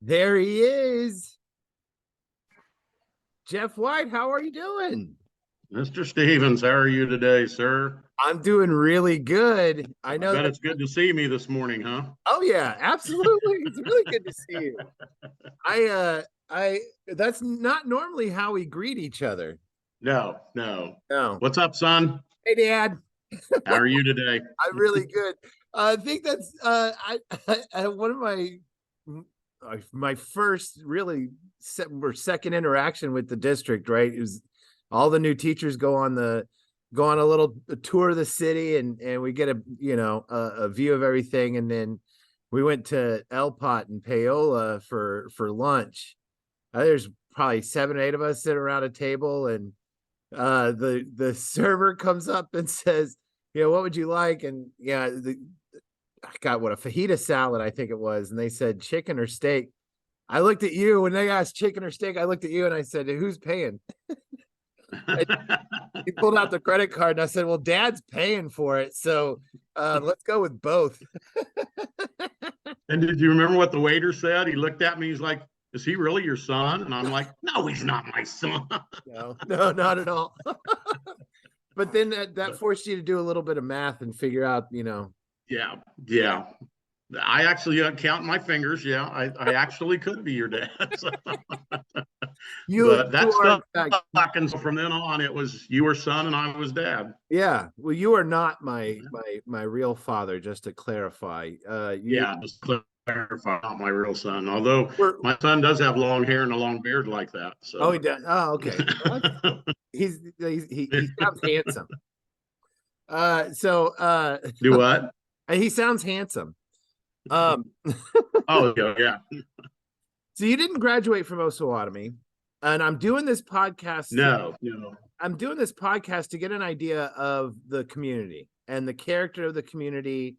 There he is. Jeff White, how are you doing? Mr. Stevens, how are you today, sir? I'm doing really good. I I know bet that. it's good to see me this morning, huh? Oh yeah, absolutely. It's really good to see you. I that's not normally how we greet each other. No, no. No. What's up, son? Hey Dad, How are you today? I'm really good. I think that's one of my first really second interaction with the district, right? It was all the new teachers go on a little tour of the city and we get a view of everything, and then we went to El Pot and Paola for lunch. There's probably 7 or 8 of us sitting around a table, and the server comes up and says, what would you like? And I got a fajita salad, I think it was, and they said chicken or steak. I looked at you when they asked chicken or steak. I looked at you and I said, "Who's paying?" He pulled out the credit card and I said, "Well, Dad's paying for it, so let's go with both." And did you remember what the waiter said? He looked at me. He's like, "Is he really your son?" And I'm like, "No, he's not my son." No, not at all. But then that forced you to do a little bit of math and figure out, Yeah, yeah. I actually count my fingers. Yeah, I actually could be your dad. But you that are in stuck. fact, And so from then on, it was you were son and I was dad. yeah. Well, you are not my real father, just to clarify. You Yeah, just clarify, not my real son. Although were. my son does have long hair and a long beard like that. Oh, So he does. Oh, okay. Well, he sounds handsome. do what? He sounds handsome. Um, Oh yeah, yeah. so you didn't graduate from Osawatomie, and I'm doing this podcast. No, no. I'm doing this podcast to get an idea of the community and the character of the community,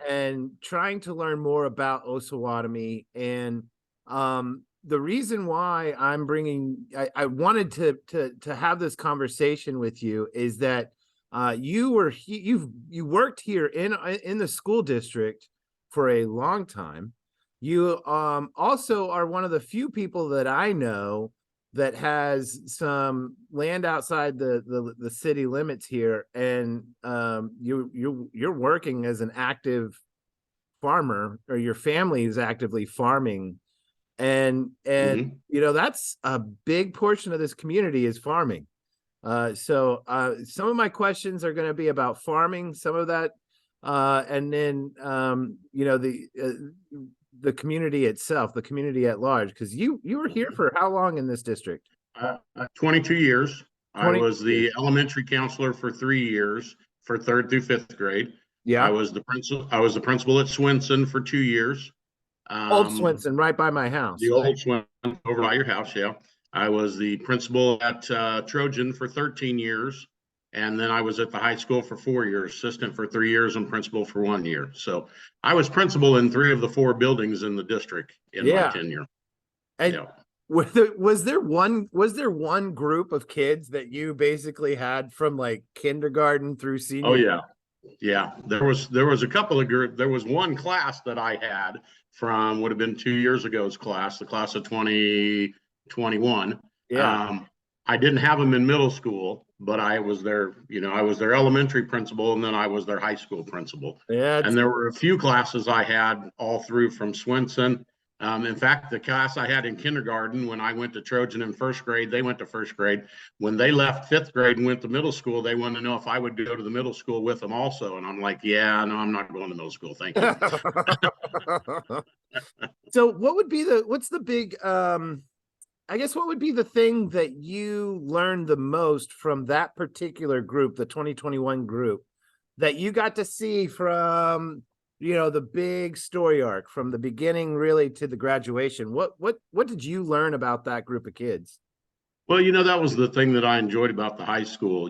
and trying to learn more about Osawatomie. And the reason why I wanted to have this conversation with you is that you worked here in the school district for a long time. You also are one of the few people that I know that has some land outside the city limits here, and you're working as an active farmer, or your family is actively farming, and Hmm. that's a big portion of this community is farming. So some of my questions are going to be about farming, some of that, and then the community itself, the community at large, because you were here for how long in this district? 22 years. I 20 was years. the elementary counselor for 3 years, for third through fifth grade. I Yeah. was the principal. I was the principal at Swinson for 2 years. Old Um, Swinson, right by my house, the right? old Swinson over by your house. Yeah. I was the principal at Trojan for 13 years. And then I was at the high school for 4 years, assistant for 3 years, and principal for 1 year. So I was principal in 3 of the 4 buildings in the district in my Yeah. tenure. And Yeah. was there one group of kids that you basically had from like kindergarten through Oh senior year? yeah. Yeah. There was a couple of group. There was one class that I had from would have been 2 years ago's class, the class of 2021. Yeah. Um, I didn't have them in middle school, but I was their elementary principal, and then I was their high school principal. Yeah, And there were a few classes I had all through from Swinson. In fact, the class I had in kindergarten when I went to Trojan in first grade, they went to first grade. When they left fifth grade and went to middle school, they wanted to know if I would go to the middle school with them also. And I'm like, yeah, no, I'm not going to middle school. Thank you. So what's the big I guess what would be the thing that you learned the most from that particular group, the 2021 group, that you got to see from, the big story arc from the beginning really to the graduation? What did you learn about that group of kids? Well, that was the thing that I enjoyed about the high school.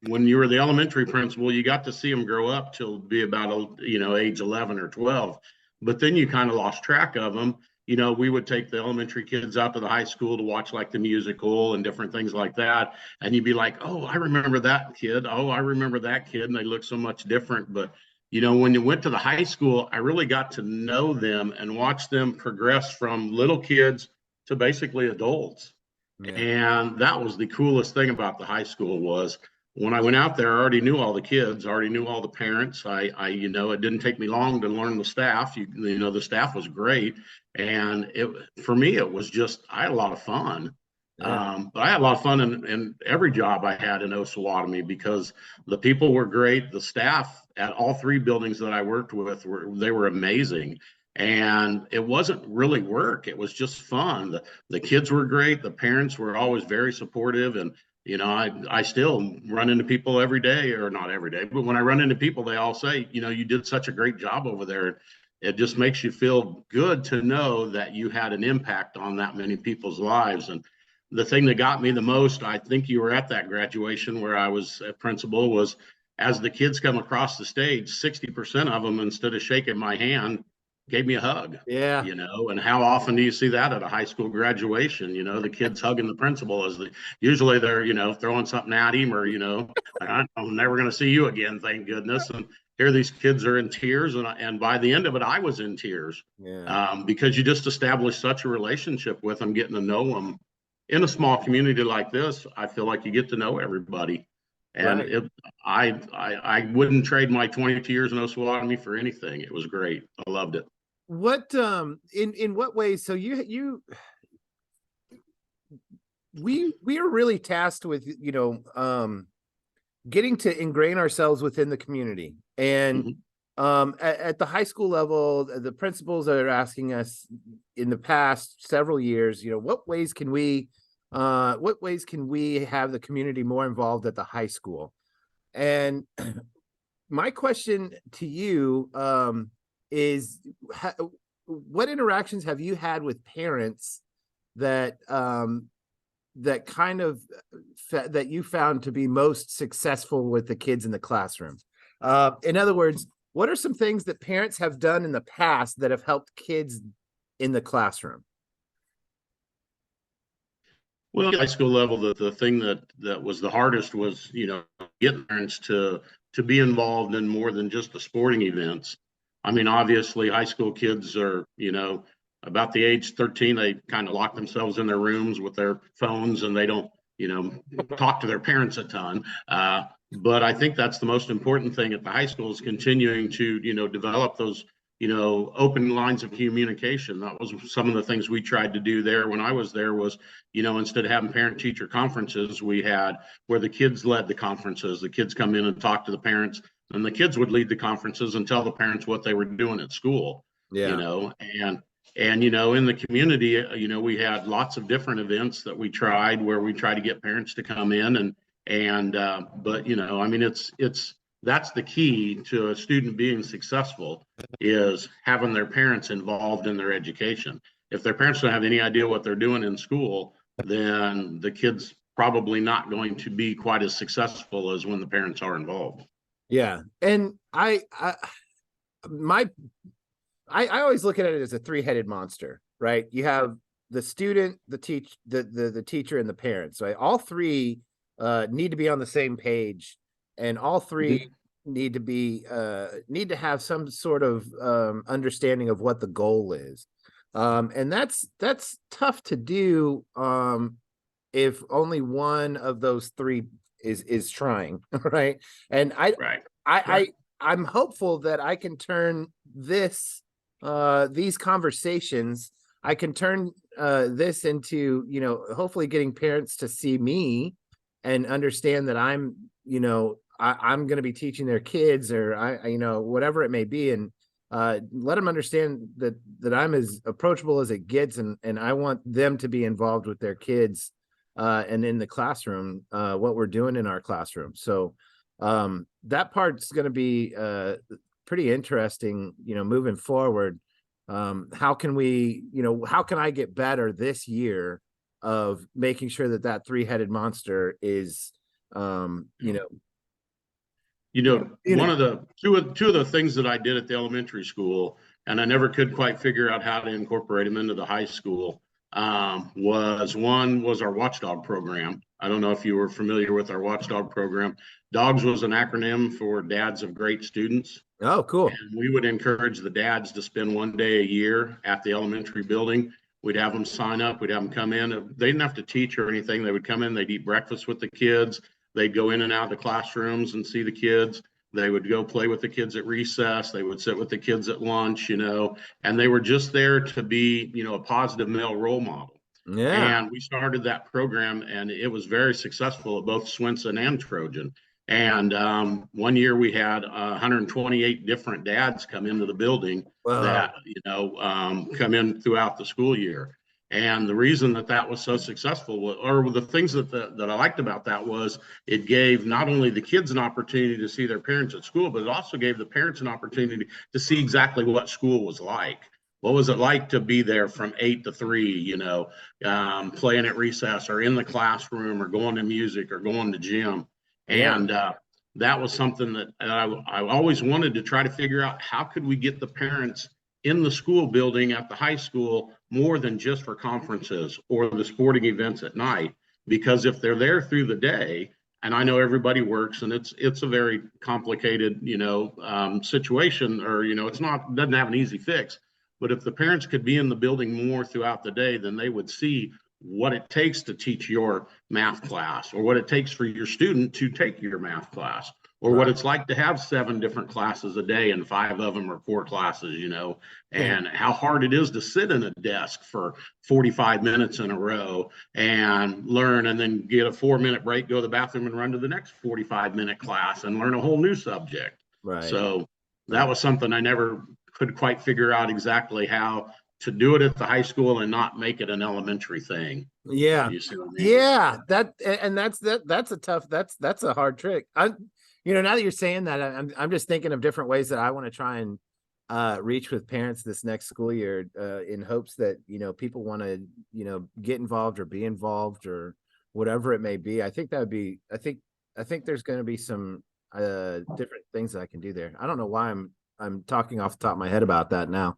When you were the elementary principal, you got to see them grow up till be about, age 11 or 12. But then you kind of lost track of them. We would take the elementary kids out to the high school to watch like the musical and different things like that. And you'd be like, oh, I remember that kid. Oh, I remember that kid. And they look so much different. But, you know, when you went to the high school, I really got to know them and watch them progress from little kids to basically adults. Yeah. And that was the coolest thing about the high school was when I went out there, I already knew all the kids, I already knew all the parents. You know, it didn't take me long to learn the staff. You know, the staff was great. And for me, it was just, I had a lot of fun. Yeah. But I had a lot of fun in every job I had in Osawatomie because the people were great. The staff at all three buildings that I worked with they were amazing. And it wasn't really work. It was just fun. The kids were great. The parents were always very supportive. And, you know, I still run into people every day, or not every day, but when I run into people, they all say, you know, you did such a great job over there. It just makes you feel good to know that you had an impact on that many people's lives. And the thing that got me the most, I think you were at that graduation where I was a principal, was as the kids come across the stage, 60% of them, instead of shaking my hand, gave me a hug. Yeah. You know, and how often do you see that at a high school graduation? You know, the kids hugging the principal usually they're, you know, throwing something at him, or, you know, I'm never going to see you again, thank goodness. And here these kids are in tears. And by the end of it, I was in tears, Yeah. because you just established such a relationship with them, getting to know them. In a small community like this, I feel like you get to know everybody. And Right. I wouldn't trade my 22 years in Osawatomie for anything. It was great. I loved it. What in what ways? So we are really tasked with, you know, getting to ingrain ourselves within the community. And Mhm. at the high school level, the principals are asking us in the past several years, you know, what ways can we have the community more involved at the high school? And my question to you is what interactions have you had with parents that that kind of that you found to be most successful with the kids in the classroom? In other words, what are some things that parents have done in the past that have helped kids in the classroom? Well, at high school level, the thing that was the hardest was, you know, getting parents to be involved in more than just the sporting events. I mean, obviously, high school kids are, you know, about the age 13, they kind of lock themselves in their rooms with their phones, and they don't, you know, talk to their parents a ton. But I think that's the most important thing at the high school, is continuing to, you know, develop those, you know, open lines of communication. That was some of the things we tried to do there when I was there. Was, you know, instead of having parent teacher conferences, we had where the kids led the conferences. The kids come in and talk to the parents, and the kids would lead the conferences and tell the parents what they were doing at school, you Yeah. know. And you know, in the community, you know, we had lots of different events that we tried where we try to get parents to come in. But you know, I mean, it's that's the key to a student being successful, is having their parents involved in their education. If their parents don't have any idea what they're doing in school, then the kid's probably not going to be quite as successful as when the parents are involved. Yeah. And my I always look at it as a three-headed monster, right? You have the student, the teacher, and the parents. Right? All three need to be on the same page, and all three Mhm. need to have some sort of understanding of what the goal is. And that's tough to do if only one of those three is trying, right? And Right. I I'm hopeful that I can turn these conversations, I can turn this into, you know, hopefully getting parents to see me and understand that I'm, you know, I'm going to be teaching their kids, or you know, whatever it may be, and let them understand that I'm as approachable as it gets, and I want them to be involved with their kids and in the classroom, what we're doing in our classroom. So that part's going to be pretty interesting, you know, moving forward. How can we, you know, how can I get better this year of making sure that that three-headed monster is, you know, You know, you know, two of the things that I did at the elementary school, and I never could quite figure out how to incorporate them into the high school. was our Watchdog program. I don't know if you were familiar with our Watchdog program. DOGS was an acronym for Dads of Great Students. Oh, cool. And we would encourage the dads to spend one day a year at the elementary building. We'd have them sign up. We'd have them come in. They didn't have to teach or anything. They would come in. They'd eat breakfast with the kids. They'd go in and out of the classrooms and see the kids. They would go play with the kids at recess. They would sit with the kids at lunch, and they were just there to be, a positive male role model. Yeah. And we started that program, and it was very successful at both Swenson and Trojan. And one year we had 128 different dads come into the building that, come in throughout the school year. And the reason that was so successful, or the things that I liked about that, was it gave not only the kids an opportunity to see their parents at school, but it also gave the parents an opportunity to see exactly what school was like. What was it like to be there from 8 to 3, playing at recess or in the classroom or going to music or going to gym? Yeah. And that was something that I always wanted to try to figure out, how could we get the parents in the school building at the high school more than just for conferences or the sporting events at night? Because if they're there through the day, and I know everybody works, and it's a very complicated, situation, or, doesn't have an easy fix. But if the parents could be in the building more throughout the day, then they would see what it takes to teach your math class, or what it takes for your student to take your math class, or what it's like to have 7 different classes a day and 5 of them are core classes, and how hard it is to sit in a desk for 45 minutes in a row and learn, and then get a 4-minute break, go to the bathroom, and run to the next 45-minute class and learn a whole new subject. Right. So that was something I never could quite figure out exactly how to do it at the high school and not make it an elementary thing. Yeah. You see what I mean? Yeah. That's a hard trick. Now that you're saying that, I'm just thinking of different ways that I want to try and reach with parents this next school year, in hopes that, people want to, get involved or be involved or whatever it may be. I think there's going to be some different things that I can do there. I don't know why I'm talking off the top of my head about that now.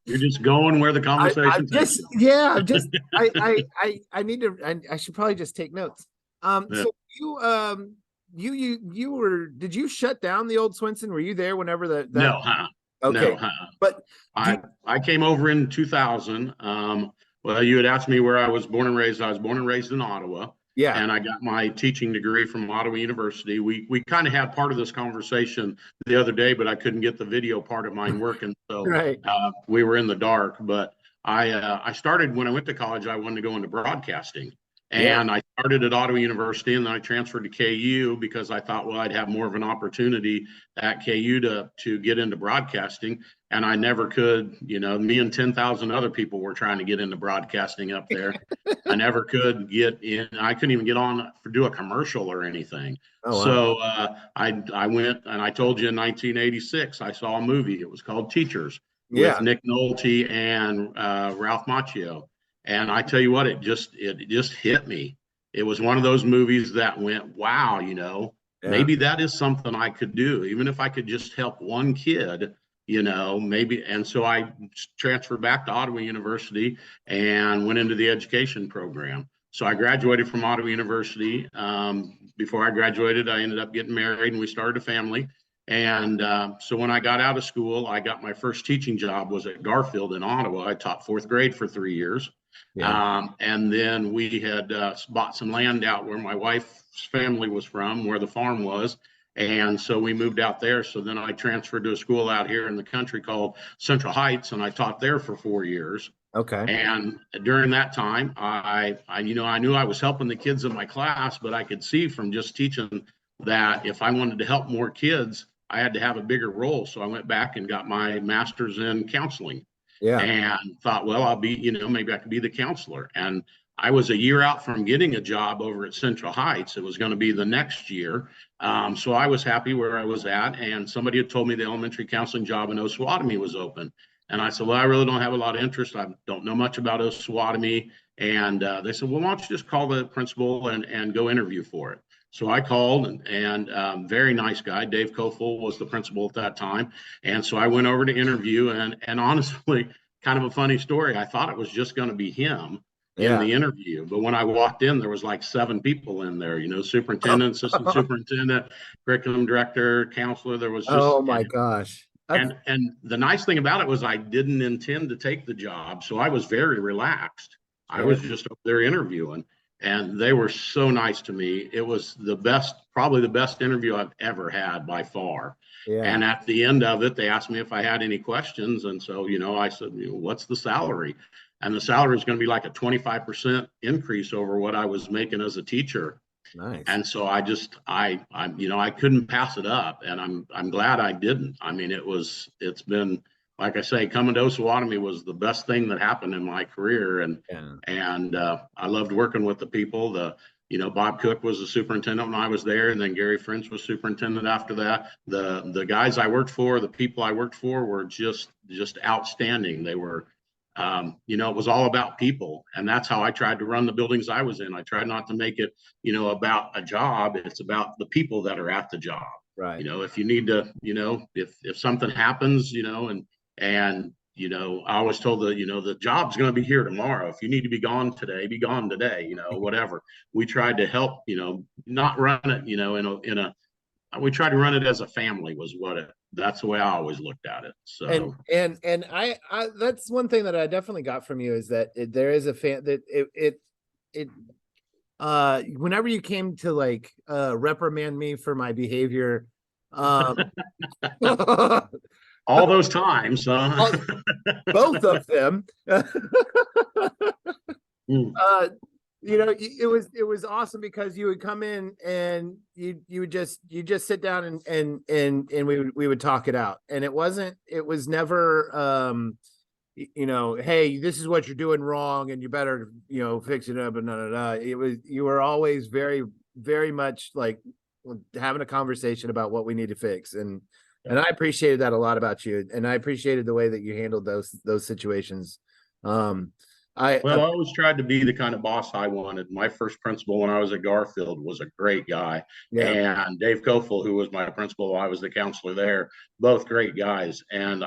You're just going where the conversation takes you. I need to, I should probably just take notes. So did you shut down the old Swenson? Were you there whenever that? No, okay. No, But I came over in 2000. Well, you had asked me where I was born and raised. I was born and raised in Ottawa. Yeah. And I got my teaching degree from Ottawa University. We kind of had part of this conversation the other day, but I couldn't get the video part of mine working. So right. We were in the dark. But I started, when I went to college, I wanted to go into broadcasting. And I started at Ottawa University, and then I transferred to KU because I thought, well, I'd have more of an opportunity at KU to get into broadcasting. And I never could, me and 10,000 other people were trying to get into broadcasting up there. I never could get in. I couldn't even get on to do a commercial or anything. Oh, wow. So I went, and I told you in 1986, I saw a movie. It was called Teachers with Nick Nolte and Ralph Macchio. And I tell you what, it just hit me. It was one of those movies that went, wow, maybe that is something I could do, even if I could just help one kid, maybe. And so I transferred back to Ottawa University and went into the education program. So I graduated from Ottawa University. Before I graduated, I ended up getting married, and we started a family. And so when I got out of school, I got my first teaching job was at Garfield in Ottawa. I taught 4th grade for 3 years. And then we had bought some land out where my wife's family was from, where the farm was. And so we moved out there. So then I transferred to a school out here in the country called Central Heights, and I taught there for 4 years. Okay. And during that time, I knew I was helping the kids in my class, but I could see from just teaching that if I wanted to help more kids, I had to have a bigger role. So I went back and got my master's in counseling. And thought, well, I'll be, maybe I could be the counselor. And I was a year out from getting a job over at Central Heights. It was going to be the next year. So I was happy where I was at. And somebody had told me the elementary counseling job in Osawatomie was open. And I said, well, I really don't have a lot of interest. I don't know much about Osawatomie. And they said, well, why don't you just call the principal and go interview for it? So I called, and very nice guy, Dave Kofel was the principal at that time. And so I went over to interview, and honestly, kind of a funny story. I thought it was just going to be him in Yeah. the interview, but when I walked in, there was like 7 people in there, you know, superintendent, assistant superintendent, curriculum director, counselor. There was Oh just, my gosh. That's and the nice thing about it was I didn't intend to take the job, so I was very relaxed. I yeah. was just up there interviewing, and they were so nice to me. It was the best, probably the best interview I've ever had by far. Yeah. And at the end of it, they asked me if I had any questions, and so I said, "What's the salary?" And the salary is going to be like a 25% increase over what I was making as a teacher. Nice. And so I couldn't pass it up, and I'm glad I didn't. I mean, it's been, like I say, coming to Osawatomie was the best thing that happened in my career, and Yeah. I loved working with the people. Bob Cook was the superintendent when I was there, and then Gary French was superintendent after that. The guys I worked for, the people I worked for, were just outstanding. They were it was all about people. And that's how I tried to run the buildings I was in. I tried not to make it, about a job. It's about the people that are at the job. Right. If you need to, if something happens, and I was told that, the job's going to be here tomorrow. If you need to be gone today, be gone today, whatever. We tried to help, not run it, we tried to run it as a family was that's the way I always looked at it. So, And I that's one thing that I definitely got from you is that there is a fan that it whenever you came to like reprimand me for my behavior, um all those times, both of them. Mm. It was awesome because you would come in and you would just sit down and we would talk it out. And it was never hey, this is what you're doing wrong and you better, fix it up and you were always very, very much like having a conversation about what we need to fix. And I appreciated that a lot about you. And I appreciated the way that you handled those situations. I always tried to be the kind of boss I wanted. My first principal when I was at Garfield was a great guy. Yeah. And Dave Kofel, who was my principal while I was the counselor there, both great guys. And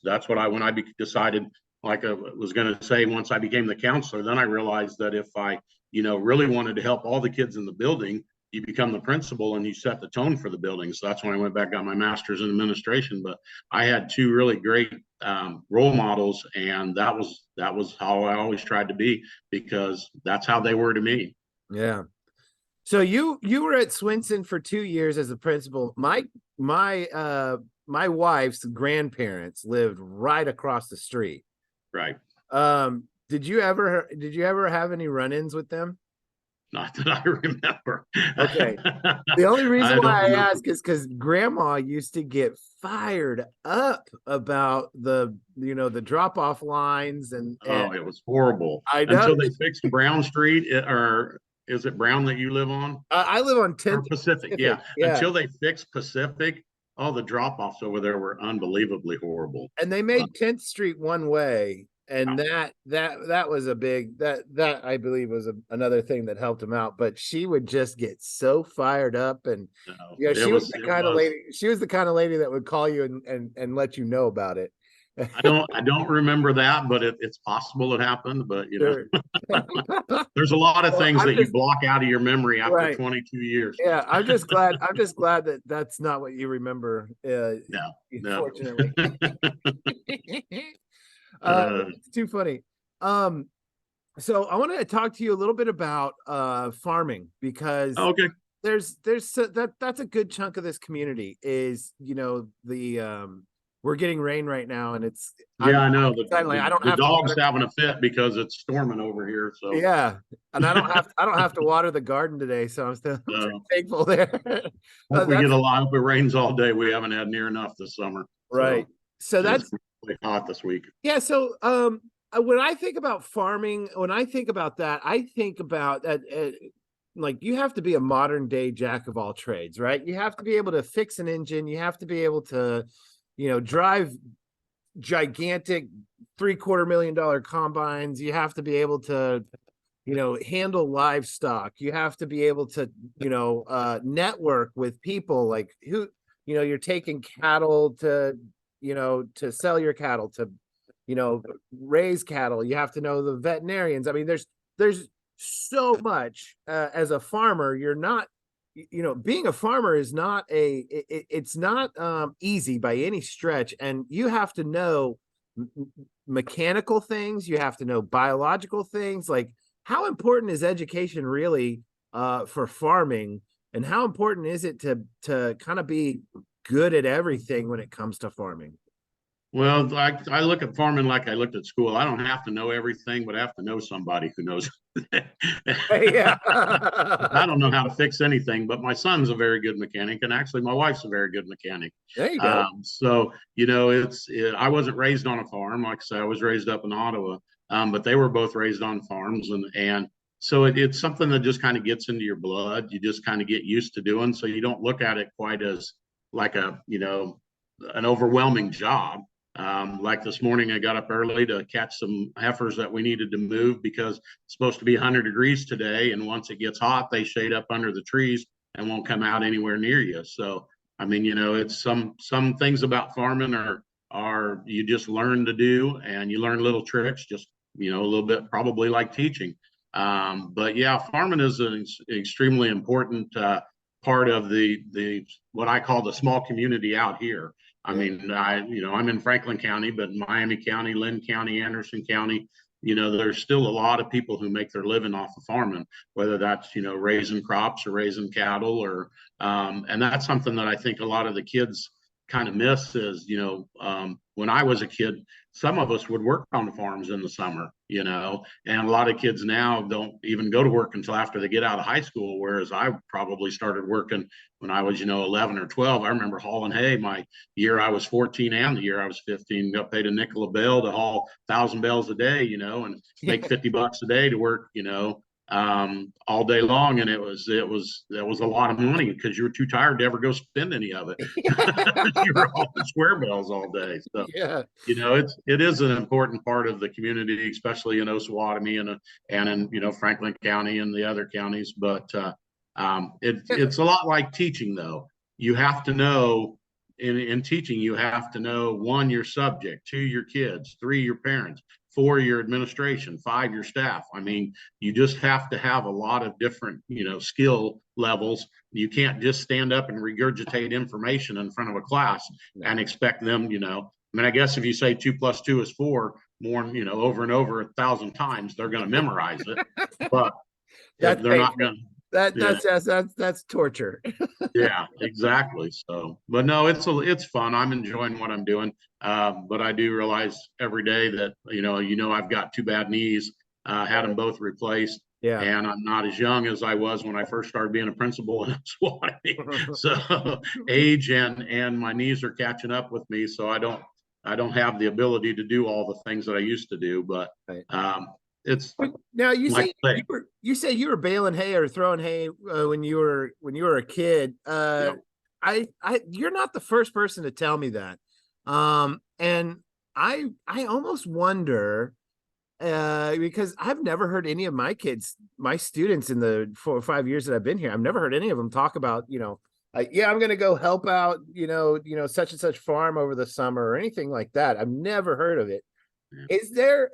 that's what when I decided, like I was going to say, once I became the counselor, then I realized that if I, really wanted to help all the kids in the building, you become the principal and you set the tone for the building. So that's when I went back, got my master's in administration. But I had 2 really great role models, and that was how I always tried to be, because that's how they were to me. Yeah. So you were at Swinson for 2 years as a principal. My wife's grandparents lived right across the street. Right. Did you ever have any run-ins with them? Not that I remember. Okay. The only reason why I ask is because Grandma used to get fired up about the drop-off lines and it was horrible. I know. Until they fixed Brown Street, or is it Brown that you live on? I live on 10th Pacific. Yeah. Until they fixed Pacific, the drop-offs over there were unbelievably horrible. And they made 10th Street one way. And that was a big that I believe was another thing that helped him out. But she would just get so fired up, and she was the kind of lady. She was the kind of lady that would call you and let you know about it. I don't remember that, but it's possible it happened. But there's a lot of things that you block out of your memory after 22 years. Yeah, I'm just glad that that's not what you remember. No, fortunately. It's too funny. So I want to talk to you a little bit about farming, because that's a good chunk of this community is we're getting rain right now, and it's I know the dog's having a fit because it's storming over here. So and I don't have to water the garden today, so I'm still thankful there. Hope we get a lot. If it rains all day, we haven't had near enough this summer. Right. So that's really hot this week. Yeah. So when I think about farming, when I think about that, I think about that. Like, you have to be a modern day jack of all trades, right? You have to be able to fix an engine. You have to be able to, drive gigantic $750,000 combines. You have to be able to, handle livestock. You have to be able to, network with people like who, you're taking cattle to, to sell your cattle to raise cattle. You have to know the veterinarians. I mean, there's so much as a farmer. You're not, being a farmer is not it's not easy by any stretch, and you have to know mechanical things. You have to know biological things. Like, how important is education really for farming, and how important is it to kind of be good at everything when it comes to farming? Well, I look at farming like I looked at school. I don't have to know everything, but I have to know somebody who knows. Yeah. I don't know how to fix anything, but my son's a very good mechanic, and actually, my wife's a very good mechanic. There you go. So I wasn't raised on a farm. Like I said, I was raised up in Ottawa, but they were both raised on farms, and so it's something that just kind of gets into your blood. You just kind of get used to doing, so you don't look at it quite as like an overwhelming job. Like this morning, I got up early to catch some heifers that we needed to move because it's supposed to be 100 degrees today. And once it gets hot, they shade up under the trees and won't come out anywhere near you. So, I mean, it's some things about farming are you just learn to do, and you learn little tricks, just, a little bit probably like teaching. But yeah, farming is an extremely important part of the what I call the small community out here. I mean, I'm in Franklin County, but in Miami County, Lynn County, Anderson County, there's still a lot of people who make their living off of farming, whether that's, raising crops or raising cattle and that's something that I think a lot of the kids kind of miss is, when I was a kid, some of us would work on the farms in the summer, and a lot of kids now don't even go to work until after they get out of high school. Whereas I probably started working when I was, 11 or 12. I remember hauling hay my year I was 14 and the year I was 15, got paid a nickel a bale to haul 1,000 bales a day, and make 50 bucks a day to work, all day long. And that was a lot of money because you were too tired to ever go spend any of it. You were hauling square bales all day. So, Yeah. it is an important part of the community, especially in Osawatomie and in, Franklin County and the other counties. But it's a lot like teaching, though. You have to know in teaching, you have to know, 1, your subject, 2, your kids, 3, your parents, 4, your administration, 5, your staff. I mean, you just have to have a lot of different, skill levels. You can't just stand up and regurgitate information in front of a class and expect them, I mean, I guess if you say 2 + 2 is 4 more, over and over 1,000 times, they're going to memorize it, but That's they're not going to. that's torture. Yeah, exactly. So, but no, it's fun. I'm enjoying what I'm doing. But I do realize every day that, I've got 2 bad knees, had them both replaced. Yeah. And I'm not as young as I was when I first started being a principal in Swatty. So age and my knees are catching up with me. So I don't have the ability to do all the things that I used to do, but Right. it's Now you like say you were baling hay or throwing hay when you were a kid. yeah. You're not the first person to tell me that. And I almost wonder because I've never heard any of my students in the 4 or 5 years that I've been here, I've never heard any of them talk about, yeah, I'm going to go help out, such and such farm over the summer or anything like that. I've never heard of it. Yeah.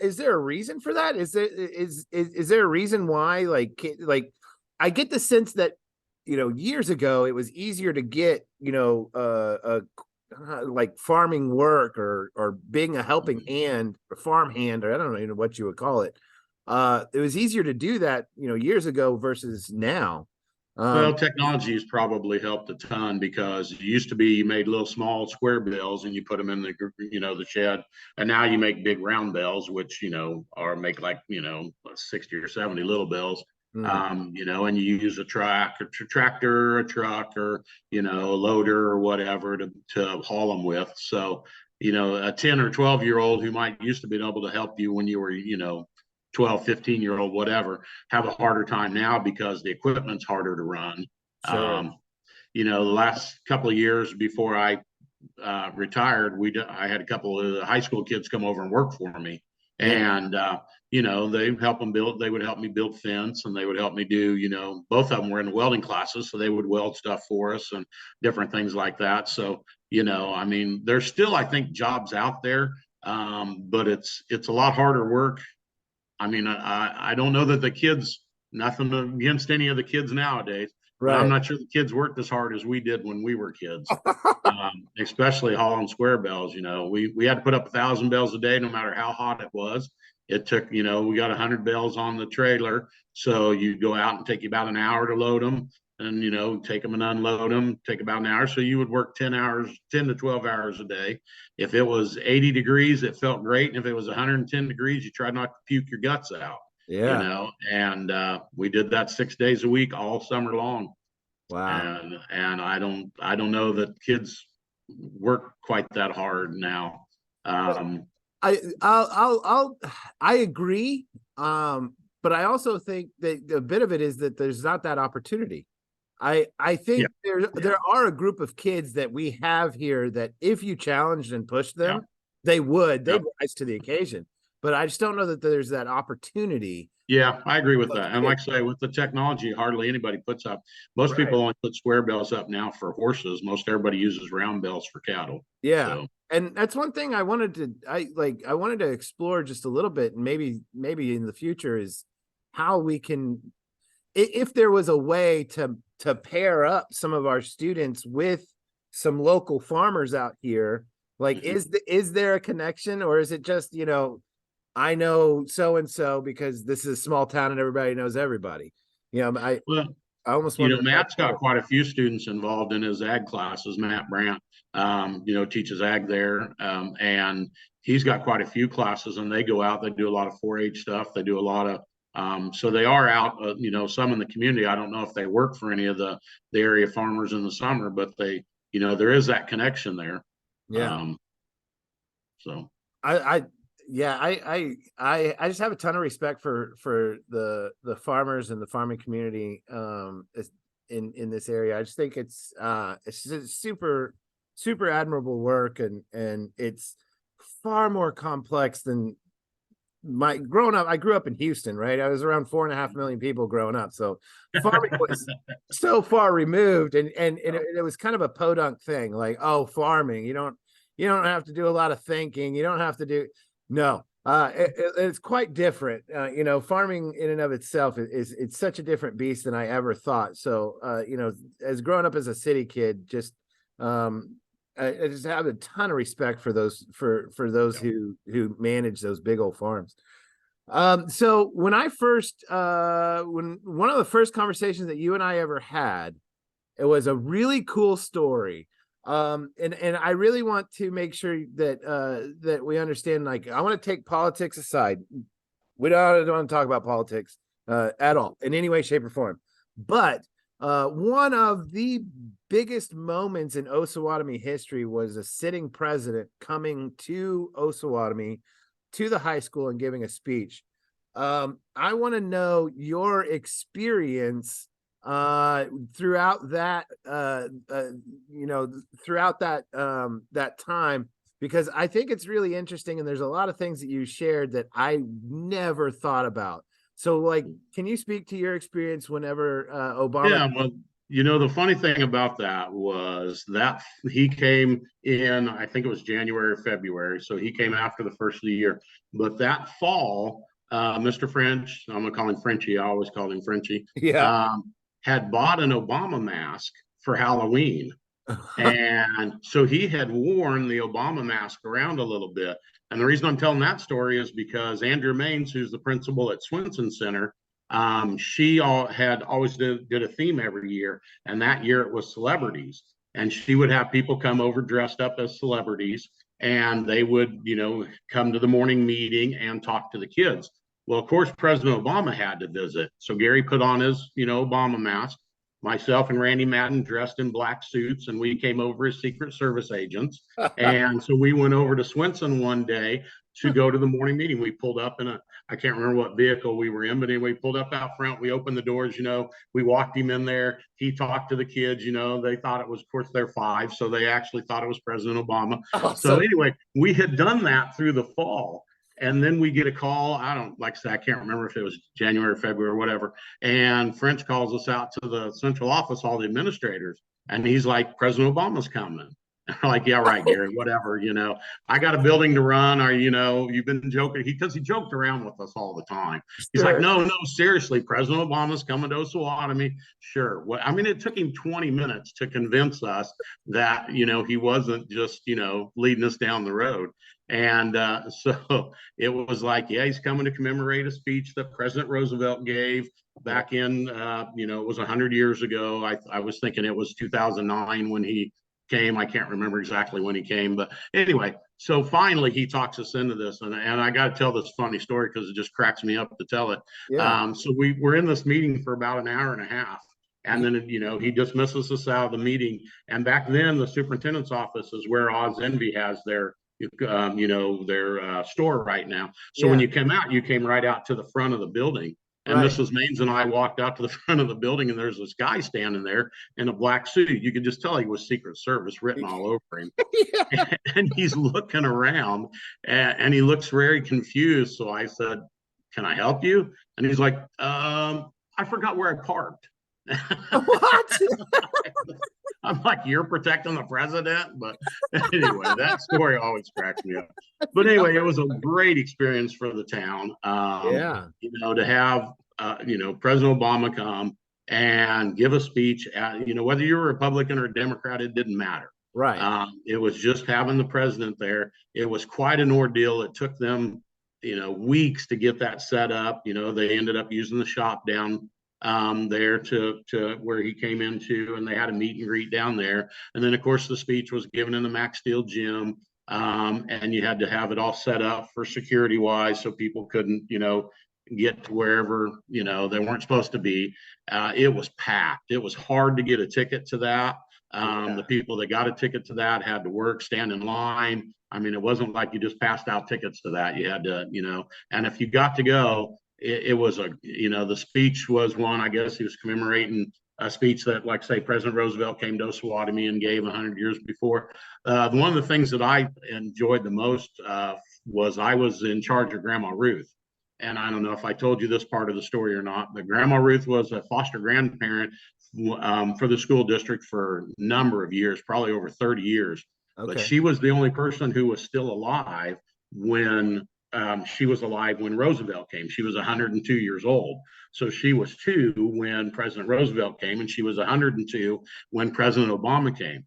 Is there a reason for that? Is there a reason why, like I get the sense that, years ago it was easier to get, like farming work or being a helping hand or farm hand, or I don't know what you would call it. It was easier to do that, years ago versus now. Well, technology has probably helped a ton because it used to be you made little small square bales and you put them in the shed, and now you make big round bales, which are make like 60 or 70 little bales. And you use a tractor, a truck, or a loader or whatever to haul them with. So a 10 or 12-year-old who might used to be able to help you when you were 12, 15-year-old, whatever, have a harder time now because the equipment's harder to run. Sure. The last couple of years before I retired, I had a couple of high school kids come over and work for me. Yeah. And, they would help me build fence, and they would help me do, both of them were in the welding classes. So they would weld stuff for us and different things like that. So, I mean, there's still, I think, jobs out there. But it's a lot harder work. I mean, I don't know that the kids, nothing against any of the kids nowadays, but I'm Right. not sure the kids worked as hard as we did when we were kids. Especially hauling square bells. We had to put up 1,000 bells a day, no matter how hot it was. It took, we got 100 bells on the trailer, so you'd go out and take you about an hour to load them, and take them and unload them, take about an hour. So you would work 10 hours, 10 to 12 hours a day. If it was 80 degrees, it felt great, and if it was 110 degrees, you tried not to puke your guts out. Yeah. And we did that 6 days a week all summer long. Wow. And I don't know that kids work quite that hard now. I'll I agree. But I also think that a bit of it is that there's not that opportunity. I Yeah, think yeah, there are a group of kids that we have here that if you challenged and pushed yeah, them, they'd yeah. rise to the occasion. But I just don't know that there's that opportunity. Yeah, I agree with Those that. And kids. like I say, with the technology, hardly anybody puts up. Most Right. people only put square bells up now for horses. Most everybody uses round bells for cattle. Yeah. So And that's one thing I wanted to explore just a little bit, and maybe in the future, is how we can, if there was a way to pair up some of our students with some local farmers out here, like mhm. is there a connection, or is it just, I know so and so because this is a small town and everybody knows everybody. Well, I almost wonder if that's Matt's got better. quite a few students involved in his ag classes. Matt Brandt, teaches ag there, and he's got quite a few classes. And they go out, they do a lot of 4-H stuff. They do a lot of, so they are out. Some in the community. I don't know if they work for any of the area farmers in the summer, but they, there is that connection there. Yeah. Um, so I yeah, I just have a ton of respect for the farmers and the farming community in this area. I just think it's just super admirable work, and it's far more complex than my growing up. I grew up in Houston, right? I was around 4.5 million people growing up, so farming was so far removed, and it was kind of a podunk thing, like, oh, farming, you don't have to do a lot of thinking, you don't have to do, no, it's quite different. Farming in and of itself it's such a different beast than I ever thought. So as growing up as a city kid, just I just have a ton of respect for those yeah. who manage those big old farms. So when I first when one of the first conversations that you and I ever had, it was a really cool story. And I really want to make sure that we understand. Like, I want to take politics aside. We don't want to talk about politics at all in any way, shape, or form. But one of the biggest moments in Osawatomie history was a sitting president coming to Osawatomie, to the high school, and giving a speech. I want to know your experience throughout that throughout that time, because I think it's really interesting, and there's a lot of things that you shared that I never thought about. So, like, can you speak to your experience whenever Obama? Yeah, well, the funny thing about that was that he came in, I think it was January or February, so he came after the first of the year. But that fall, Mr. French, I'm gonna call him Frenchie, I always called him Frenchie, Yeah. had bought an Obama mask for Halloween. And so he had worn the Obama mask around a little bit. And the reason I'm telling that story is because Andrew Maines, who's the principal at Swinson Center, she had always did a theme every year. And that year it was celebrities. And she would have people come over dressed up as celebrities. And they would, come to the morning meeting and talk to the kids. Well, of course, President Obama had to visit. So Gary put on his, Obama mask. Myself and Randy Madden dressed in black suits, and we came over as Secret Service agents. And so we went over to Swinson one day to go to the morning meeting. We pulled up in I can't remember what vehicle we were in, but anyway, we pulled up out front. We opened the doors, we walked him in there. He talked to the kids, they thought it was, of course, they're 5. So they actually thought it was President Obama. So Awesome. anyway, we had done that through the fall. And then we get a call. I don't, like I said, I can't remember if it was January, February, or whatever. And French calls us out to the central office, all the administrators. And he's like, President Obama's coming. Like, yeah, right, Gary, whatever, I got a building to run. Or, you've been joking. Because he joked around with us all the time. He's like, Sure. no, seriously, President Obama's coming to Osawatomie. Sure. Well, I mean, it took him 20 minutes to convince us that, he wasn't just, leading us down the road. And so it was like, yeah, he's coming to commemorate a speech that President Roosevelt gave back in, it was 100 years ago. I was thinking it was 2009 when he came. I can't remember exactly when he came, but anyway, so finally he talks us into this, and I got to tell this funny story because it just cracks me up to tell it. Yeah. So we were in this meeting for about an hour and a half, and then he dismisses us out of the meeting. And back then, the superintendent's office is where Oz Envy has their store right now. So when Yeah. you came out, you came right out to the front of the building. And Right. Mrs. Maines and I walked out to the front of the building, and there's this guy standing there in a black suit. You could just tell he was Secret Service written all over him. Yeah. And he's looking around, and he looks very confused. So I said, "Can I help you?" And he's like, "I forgot where I parked." What? I'm like, "You're protecting the president?" But anyway, that story always cracks me up. But anyway, it was a great experience for the town. Yeah. To have President Obama come and give a speech. Whether you were a Republican or a Democrat, it didn't matter. Right. It was just having the president there. It was quite an ordeal. It took them, weeks to get that set up. They ended up using the shop down there to where he came into, and they had a meet and greet down there. And then, of course, the speech was given in the Max Steel gym, and you had to have it all set up for security wise, so people couldn't, get to wherever they weren't supposed to be. It was packed. It was hard to get a ticket to that. The people that got a ticket to that had to work, stand in line. I mean, it wasn't like you just passed out tickets to that. You had to, and if you got to go, it was the speech was one. I guess he was commemorating a speech that, like, say, President Roosevelt came to Osawatomie and gave 100 years before. One of the things that I enjoyed the most was I was in charge of Grandma Ruth. And I don't know if I told you this part of the story or not, but Grandma Ruth was a foster grandparent for the school district for a number of years, probably over 30 years. Okay. But she was the only person who was still alive when Roosevelt came. She was 102 years old. So she was 2 when President Roosevelt came, and she was 102 when President Obama came.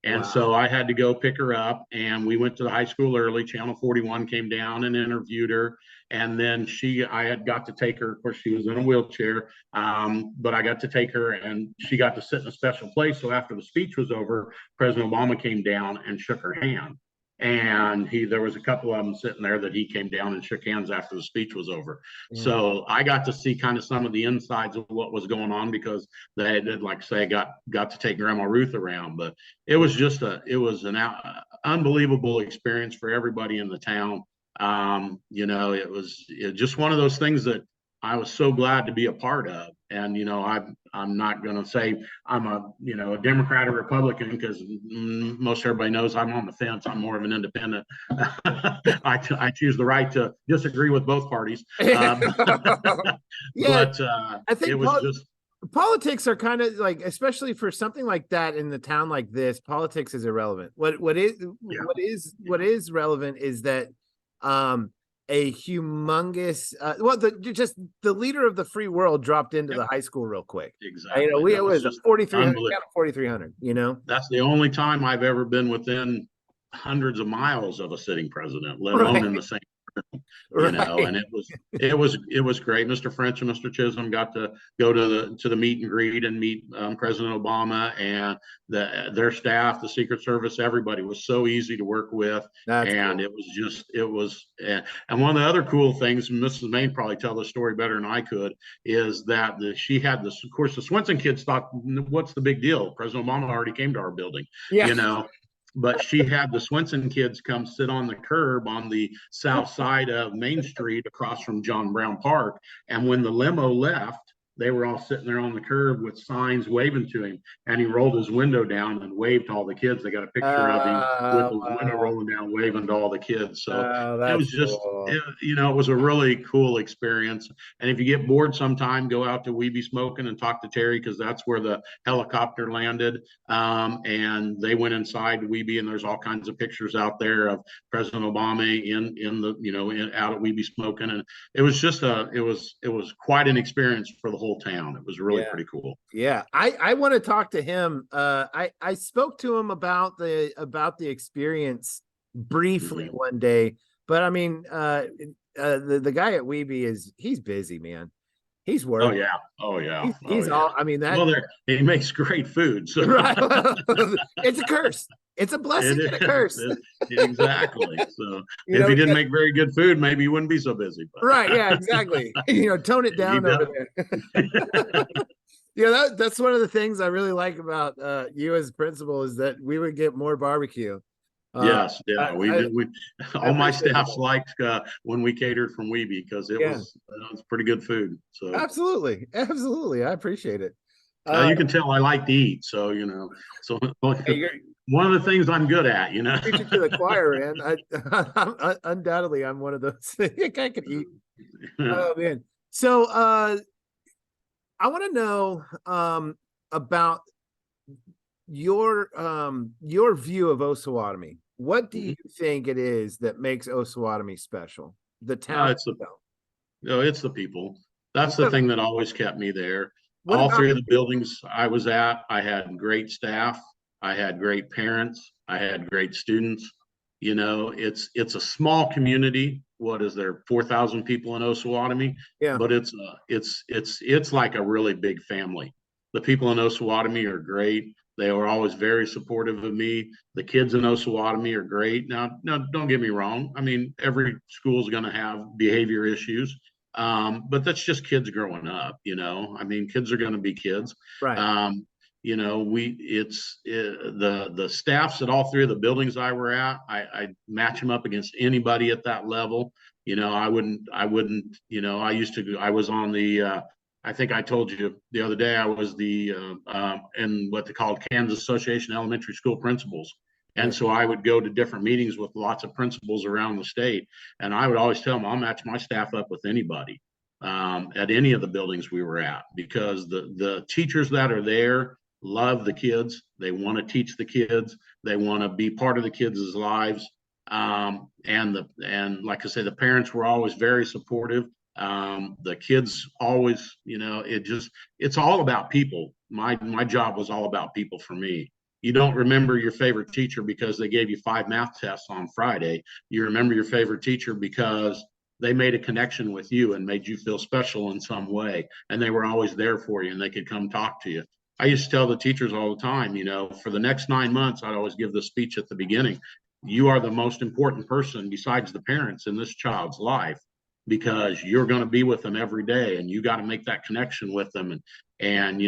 And so I had to go pick her up, and we went to the high school early. Channel 41 came down and interviewed her. And then I had got to take her. Of course, she was in a wheelchair, but I got to take her, and she got to sit in a special place. So after the speech was over, President Obama came down and shook her hand. And there was a couple of them sitting there that he came down and shook hands after the speech was over. Yeah. So I got to see kind of some of the insides of what was going on, because they did, like, say, got to take Grandma Ruth around. But it was just an unbelievable experience for everybody in the town. It was just one of those things that I was so glad to be a part of. And, I'm not going to say I'm a Democrat or Republican, because most everybody knows I'm on the fence. I'm more of an independent. I choose the right to disagree with both parties. Yeah, but I think it was just. Politics are kind of like, especially for something like that in the town like this, politics is irrelevant. What is relevant is that a humongous the leader of the free world dropped into the high school real quick. Exactly. It was a 4,300, That's the only time I've ever been within hundreds of miles of a sitting president, let alone in the same room, and it was great. Mr. French and Mr. Chisholm got to go to the meet and greet and meet President Obama and their staff, the Secret Service. Everybody was so easy to work with. That's and cool. And one of the other cool things, and Mrs. Maine probably tell the story better than I could, is that she had this. Of course, the Swenson kids thought, "What's the big deal? President Obama already came to our building," But she had the Swenson kids come sit on the curb on the south side of Main Street across from John Brown Park. And when the limo left, they were all sitting there on the curb with signs waving to him, and he rolled his window down and waved to all the kids. They got a picture of him with the window Wow. rolling down, waving to all the kids. So it That's was just, cool. it was a really cool experience. And if you get bored sometime, go out to Weeby Smoking and talk to Terry, because that's where the helicopter landed. And they went inside Weeby, and there's all kinds of pictures out there of President Obama in the, out at Weeby Smoking. And it was just it was quite an experience for the whole town. It was really Yeah. pretty cool. Yeah, I want to talk to him. I spoke to him about the experience briefly one day, but I mean, the guy at Weeby he's busy, man. He's Oh working. yeah. Oh yeah. He's Oh all. yeah. I mean that. Well, there he makes great food. So Right. It's a curse. It's a blessing and a curse. Exactly. So You if know, he didn't make very good food, maybe he wouldn't be so busy. But right? Yeah, exactly. Tone it he down over there. That's one of the things I really like about you as principal is that we would get more barbecue. Yes, yeah, we I did. I All my appreciate staffs that. liked when we catered from Weeby, because Yeah, it was pretty good food. So absolutely, absolutely. I appreciate it. you can tell I like to eat. So so Hey, you're one of the things I'm good at. preaching to the choir, man. Undoubtedly, I'm one of those. I can eat. Oh man. So, I want to know about your view of Osawatomie. What do you think it is that makes Osawatomie special? The town It's itself. No, it's the people. That's the What, thing that always kept me there. what All about three of the the people? buildings I was at, I had great staff. I had great parents. I had great students. It's a small community. What is there? 4,000 people in Osawatomie, Yeah, but it's like a really big family. The people in Osawatomie are great. They were always very supportive of me. The kids in Osawatomie are great. Now, don't get me wrong. I mean, every school is going to have behavior issues, but that's just kids growing up. I mean, kids are going to be kids. right. The staffs at all three of the buildings I were at, I match them up against anybody at that level. I used to, I was on the, I think I told you the other day, I was the, in what they called Kansas Association of Elementary School Principals. Yeah, And so I would go to different meetings with lots of principals around the state. And I would always tell them, I'll match my staff up with anybody at any of the buildings we were at, because the teachers that are there love the kids. They want to teach the kids. They want to be part of the kids' lives. And like I say, the parents were always very supportive. The kids always, it's all about people. My job was all about people for me. You don't remember your favorite teacher because they gave you 5 math tests on Friday. You remember your favorite teacher because they made a connection with you and made you feel special in some way. And they were always there for you and they could come talk to you. I used to tell the teachers all the time, for the next 9 months, I'd always give the speech at the beginning. You are the most important person besides the parents in this child's life, because you're going to be with them every day and you got to make that connection with them. And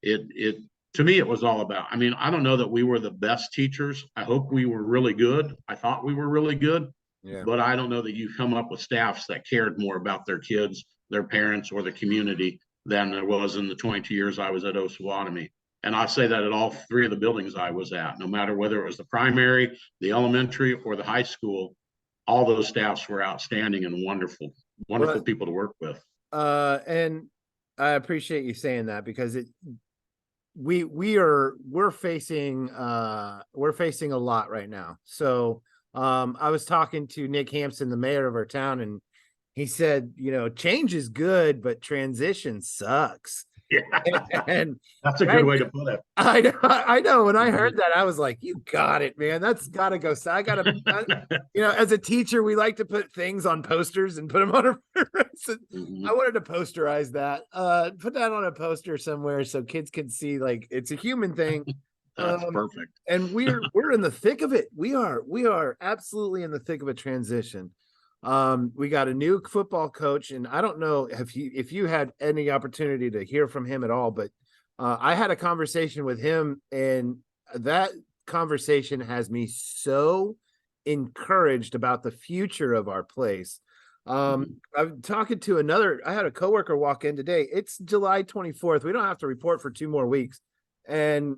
it to me, it was all about, I mean, I don't know that we were the best teachers. I hope we were really good. I thought we were really good, yeah. but I don't know that you come up with staffs that cared more about their kids, their parents, or the community than there was in the 22 years I was at Osawatomie. And I say that at all three of the buildings I was at, no matter whether it was the primary, the elementary, or the high school, all those staffs were outstanding and wonderful, wonderful Well, people to work with. and I appreciate you saying that because we're facing a lot right now. So I was talking to Nick Hampson, the mayor of our town, and he said, change is good, but transition sucks. Yeah, And that's a good right, way to put it. I know. When I heard that, I was like, "You got it, man. That's got to go." So I got to, as a teacher, we like to put things on posters and put them on our. So I wanted to posterize that. Put that on a poster somewhere so kids can see, like, it's a human thing. That's perfect. And we're in the thick of it. We are absolutely in the thick of a transition. We got a new football coach, and I don't know if you had any opportunity to hear from him at all, but I had a conversation with him, and that conversation has me so encouraged about the future of our place. I'm talking to I had a coworker walk in today. It's July 24th. We don't have to report for 2 more weeks. And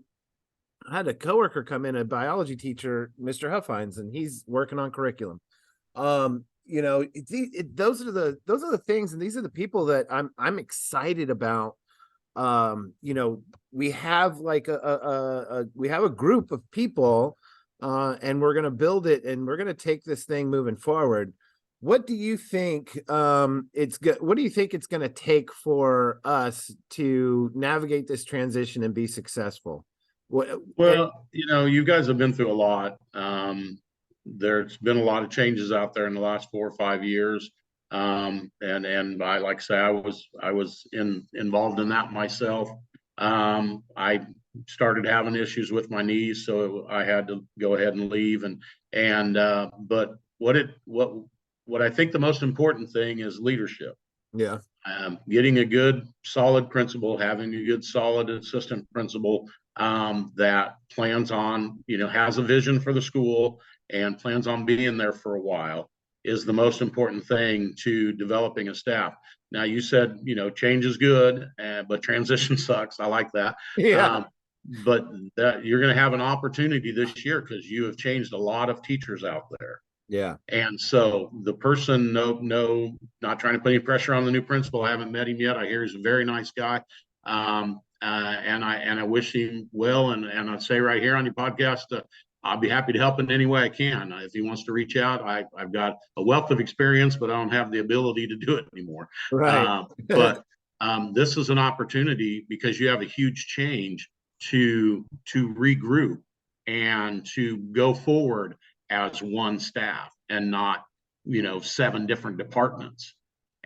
I had a coworker come in, a biology teacher, Mr. Huffines, and he's working on curriculum. Those are the things, and these are the people that I'm excited about. We have like we have a group of people, and we're gonna build it, and we're gonna take this thing moving forward. What do you think what do you think it's gonna take for us to navigate this transition and be successful? What Well, you guys have been through a lot. There's been a lot of changes out there in the last 4 or 5 years. And I, like I say, I was involved in that myself. I started having issues with my knees, so I had to go ahead and leave. But what I think the most important thing is leadership. Yeah. Getting a good, solid principal, having a good, solid assistant principal that plans on, has a vision for the school and plans on being there for a while is the most important thing to developing a staff. Now, you said, change is good, but transition sucks. I like that. Yeah. But that you're going to have an opportunity this year because you have changed a lot of teachers out there. Yeah. And so the person, no, not trying to put any pressure on the new principal. I haven't met him yet. I hear he's a very nice guy. And I wish him well. And I'd say right here on your podcast, I'll be happy to help in any way I can. If he wants to reach out, I've got a wealth of experience, but I don't have the ability to do it anymore. Right. But this is an opportunity because you have a huge change to regroup and to go forward as one staff and not, 7 different departments.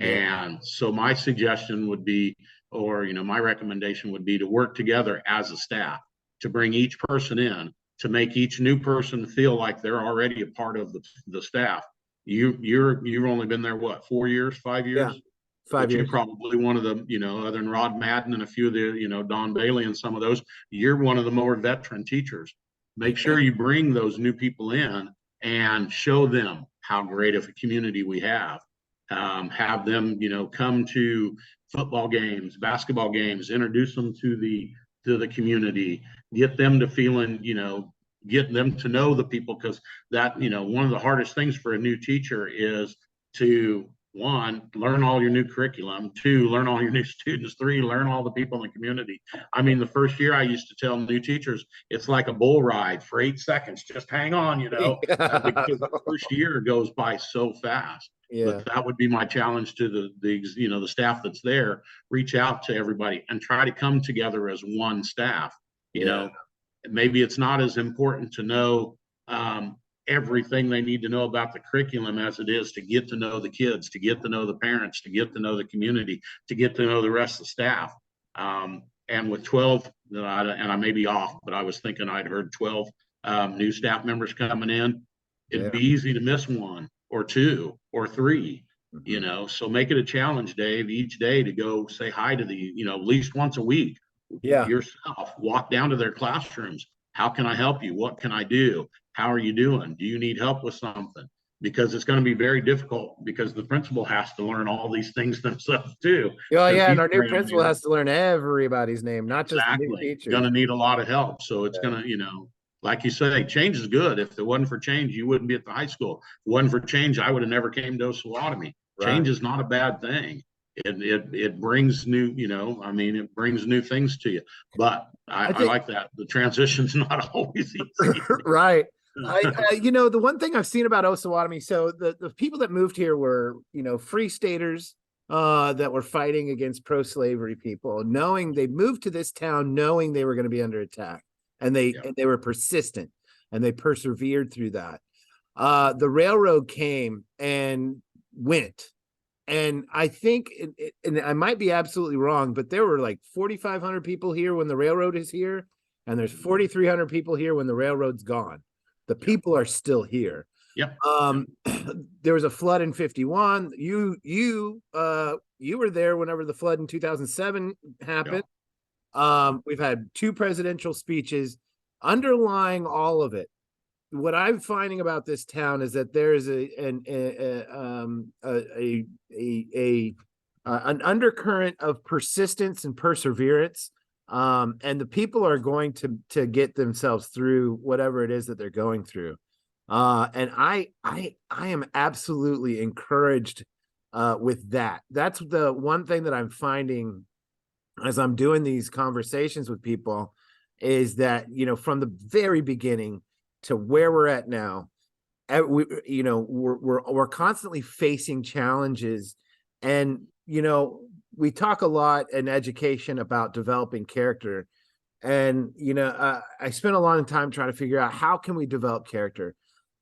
Yeah. And so my suggestion would be, or, my recommendation would be to work together as a staff, to bring each person in, to make each new person feel like they're already a part of the staff. You've only been there, what, 4 years, 5 years? Yeah. 5 But you're years. probably one of the, other than Rod Madden and a few of the, Don Bailey and some of those, you're one of the more veteran teachers. Make sure you bring those new people in and show them how great of a community we have. Have them, come to football games, basketball games, introduce them to the community, get them to feeling, get them to know the people, because that, one of the hardest things for a new teacher is to, 1, learn all your new curriculum, 2, learn all your new students, 3, learn all the people in the community. I mean, the first year I used to tell new teachers, it's like a bull ride for 8 seconds. Just hang on, because the first year goes by so fast. Yeah. But that would be my challenge to the staff that's there. Reach out to everybody and try to come together as one staff. Maybe it's not as important to know everything they need to know about the curriculum as it is to get to know the kids, to get to know the parents, to get to know the community, to get to know the rest of the staff. And with 12, and I may be off, but I was thinking I'd heard 12 new staff members coming in. It'd be easy to miss 1 or 2 or 3, so make it a challenge, Dave, each day to go say hi to at least once a week. Yeah. Yourself, walk down to their classrooms. How can I help you? What can I do? How are you doing? Do you need help with something? Because it's going to be very difficult because the principal has to learn all these things themselves too. Oh, yeah. And our new principal has to learn everybody's name, not just the new teachers. Going to need a lot of help. So it's going to, like you say, change is good. If it wasn't for change, you wouldn't be at the high school. If it wasn't for change, I would have never came to Osawatomie. Right. Change is not a bad thing. It brings new, it brings new things to you. But I like that. The transition's not always easy. Right. The one thing I've seen about Osawatomie, so the people that moved here were, free staters that were fighting against pro-slavery people, knowing they moved to this town, knowing they were going to be under attack. And they were persistent and they persevered through that. The railroad came and went. And I think, and I might be absolutely wrong, but there were like 4,500 people here when the railroad is here, and there's 4,300 people here when the railroad's gone. The people are still here. Yep. There was a flood in 51. You were there whenever the flood in 2007 happened. We've had 2 presidential speeches. Underlying all of it what I'm finding about this town is that there is an undercurrent of persistence and perseverance, and the people are going to get themselves through whatever it is that they're going through. And I am absolutely encouraged with that. That's the one thing that I'm finding as I'm doing these conversations with people, is that, from the very beginning to where we're at now, we're constantly facing challenges. And we talk a lot in education about developing character. And I spent a long time trying to figure out, how can we develop character.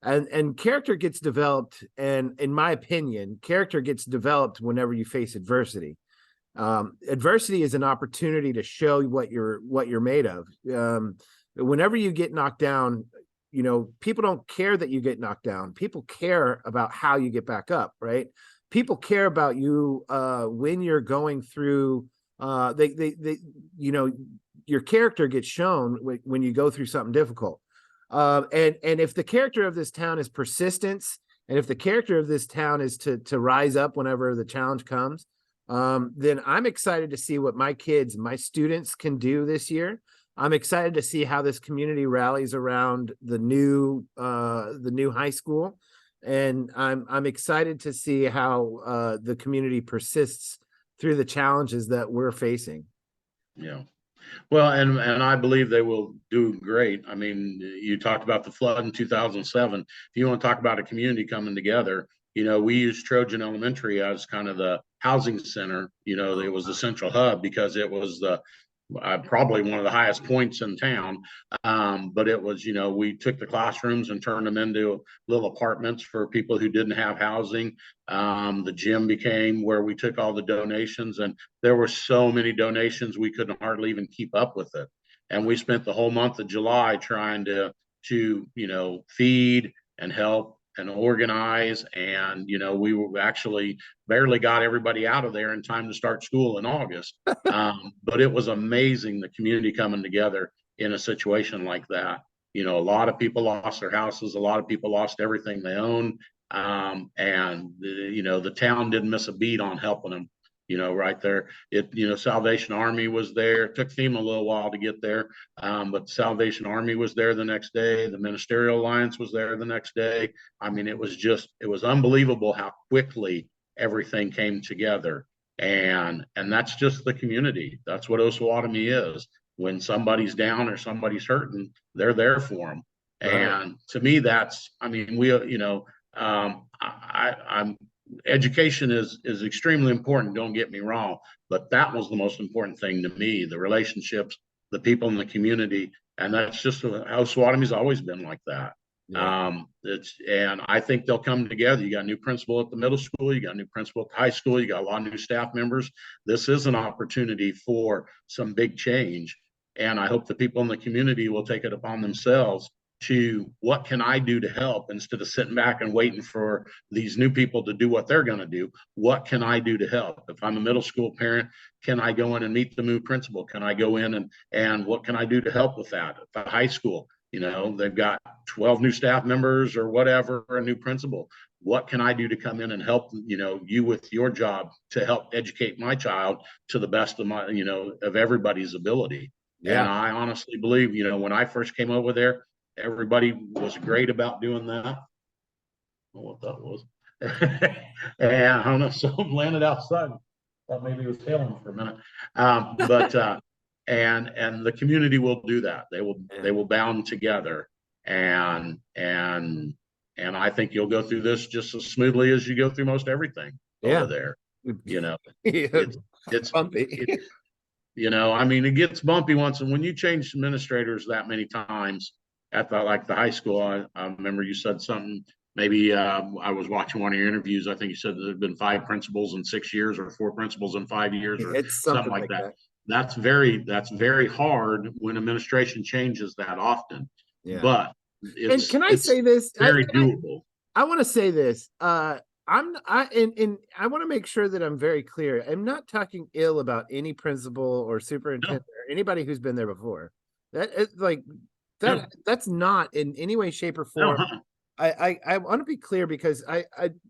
And character gets developed, and in my opinion, character gets developed whenever you face adversity. Adversity is an opportunity to show what you're made of. Whenever you get knocked down, people don't care that you get knocked down. People care about how you get back up, right? People care about you when you're going through. Your character gets shown when you go through something difficult. And if the character of this town is persistence, and if the character of this town is to rise up whenever the challenge comes, then I'm excited to see what my kids, my students can do this year. I'm excited to see how this community rallies around the new high school, and I'm excited to see how the community persists through the challenges that we're facing. Yeah. Well, and I believe they will do great. I mean, you talked about the flood in 2007. If you want to talk about a community coming together, we used Trojan Elementary as kind of the housing center. It was the central hub because it was the probably one of the highest points in town. But it was, we took the classrooms and turned them into little apartments for people who didn't have housing. The gym became where we took all the donations, and there were so many donations we couldn't hardly even keep up with it. And we spent the whole month of July trying to feed and help and organize. And, we were actually barely got everybody out of there in time to start school in August. But it was amazing, the community coming together in a situation like that. A lot of people lost their houses. A lot of people lost everything they owned. And the town didn't miss a beat on helping them. Right there, Salvation Army was there. It took FEMA a little while to get there, but Salvation Army was there the next day. The Ministerial Alliance was there the next day. I mean, it was unbelievable how quickly everything came together. And that's just the community. That's what Osawatomie is. When somebody's down or somebody's hurting, they're there for them. Right. And to me, I'm education is extremely important, don't get me wrong, but that was the most important thing to me, the relationships, the people in the community. And that's just how Osawatomie's always been like that. Yeah. And I think they'll come together. You got a new principal at the middle school, you got a new principal at the high school, you got a lot of new staff members. This is an opportunity for some big change, and I hope the people in the community will take it upon themselves to, what can I do to help, instead of sitting back and waiting for these new people to do what they're going to do. What can I do to help? If I'm a middle school parent, can I go in and meet the new principal? Can I go in and what can I do to help with that? At the high school, they've got 12 new staff members or whatever, a new principal. What can I do to come in and help, you with your job to help educate my child to the best of my, of everybody's ability? Yeah. And I honestly believe, when I first came over there, everybody was great about doing that. I don't know what that was. And I don't know, something landed outside. Thought maybe it was hailing for a minute. And the community will do that. They will bound together, and I think you'll go through this just as smoothly as you go through most everything over there. It's bumpy. I mean, it gets bumpy once, and when you change administrators that many times at the high school, I remember you said something. Maybe I was watching one of your interviews. I think you said there had been 5 principals in 6 years, or 4 principals in 5 years, or It's something like that. That's very hard when administration changes that often. Yeah. But and can I say this? Very doable. I want to say this. I want to make sure that I'm very clear. I'm not talking ill about any principal or superintendent or anybody who's been there before. That it's like, No, that's not in any way, shape, or no, form. I want to be clear because I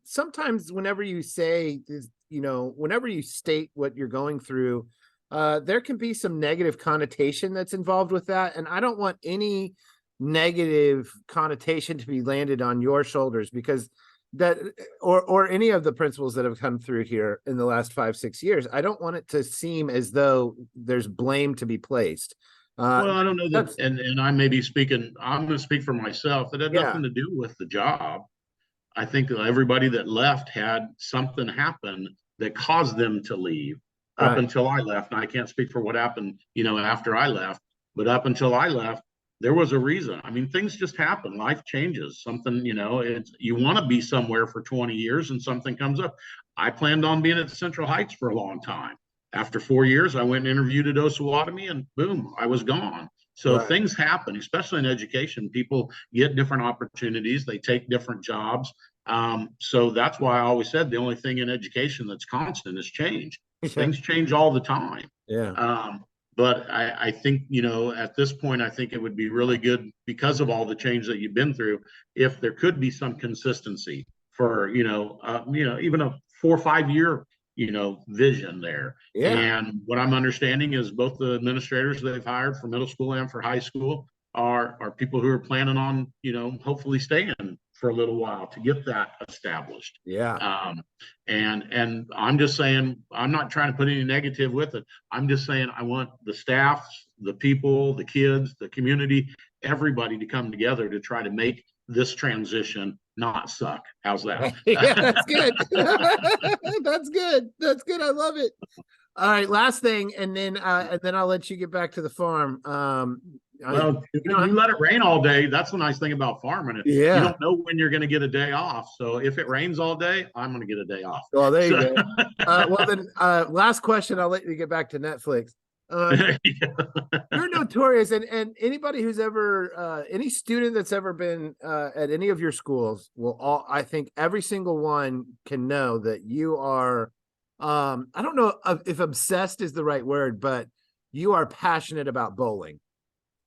sometimes whenever you say this, whenever you state what you're going through, there can be some negative connotation that's involved with that, and I don't want any negative connotation to be landed on your shoulders because that or any of the principals that have come through here in the last 5-6 years. I don't want it to seem as though there's blame to be placed. Well, I don't know that, That's and I may be speaking, I'm going to speak for myself. It had yeah, nothing to do with the job. I think that everybody that left had something happen that caused them to leave up right. until I left. And I can't speak for what happened, after I left, but up until I left, there was a reason. I mean, things just happen. Life changes. Something, it's you want to be somewhere for 20 years and something comes up. I planned on being at Central Heights for a long time. After 4 years, I went and interviewed at Osawatomie and boom, I was gone. So Right. things happen, especially in education. People get different opportunities, they take different jobs. So that's why I always said the only thing in education that's constant is change. Yeah. Things change all the time. Yeah. Um, but I think, at this point, I think it would be really good because of all the change that you've been through, if there could be some consistency for, even a 4 or 5 year, vision there. Yeah. And what I'm understanding is both the administrators they've hired for middle school and for high school are people who are planning on, hopefully staying for a little while to get that established. Yeah. And I'm just saying, I'm not trying to put any negative with it. I'm just saying I want the staff, the people, the kids, the community, everybody to come together to try to make this transition not suck. How's that? Yeah, that's good. That's good. That's good. I love it. All right, last thing, and then I'll let you get back to the farm. Well, You you let it rain all day. That's the nice thing about farming. You yeah. don't know when you're going to get a day off. So if it rains all day, I'm going to get a day off. Well, there you So, go. Well then, last question. I'll let you get back to Netflix. You're notorious, and anybody who's ever any student that's ever been at any of your schools will all. I think every single one can know that you are. I don't know if obsessed is the right word, but you are passionate about bowling.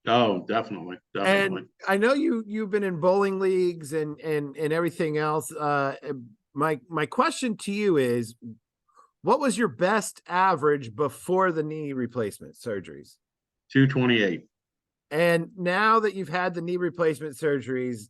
oh, definitely, definitely. And I know you've been in bowling leagues and everything else. My question to you is, what was your best average before the knee replacement surgeries? 228. And now that you've had the knee replacement surgeries,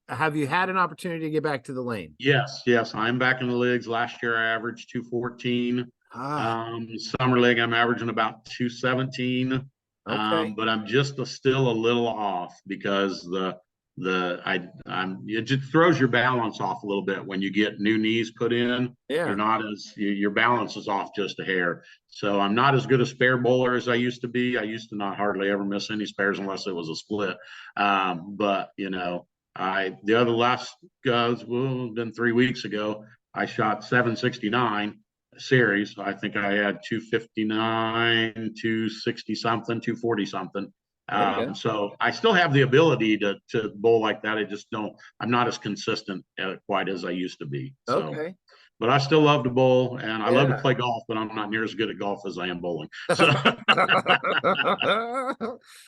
have you had an opportunity to get back to the lane? Yes, yes. I'm back in the leagues. Last year I averaged 214. Ah, Summer league, I'm averaging about 217. okay. But I'm just still a little off because it just throws your balance off a little bit when you get new knees put in. You're Yeah. not as your balance is off just a hair. So I'm not as good a spare bowler as I used to be. I used to not hardly ever miss any spares unless it was a split. But the other last been 3 weeks ago. I shot 769 series. I think I had 259, 260 something, 240 something. There you go. So I still have the ability to bowl like that. I just don't. I'm not as consistent quite as I used to be. So, Okay. but I still love to bowl and I love to Yeah. play golf, but I'm not near as good at golf as I am bowling. So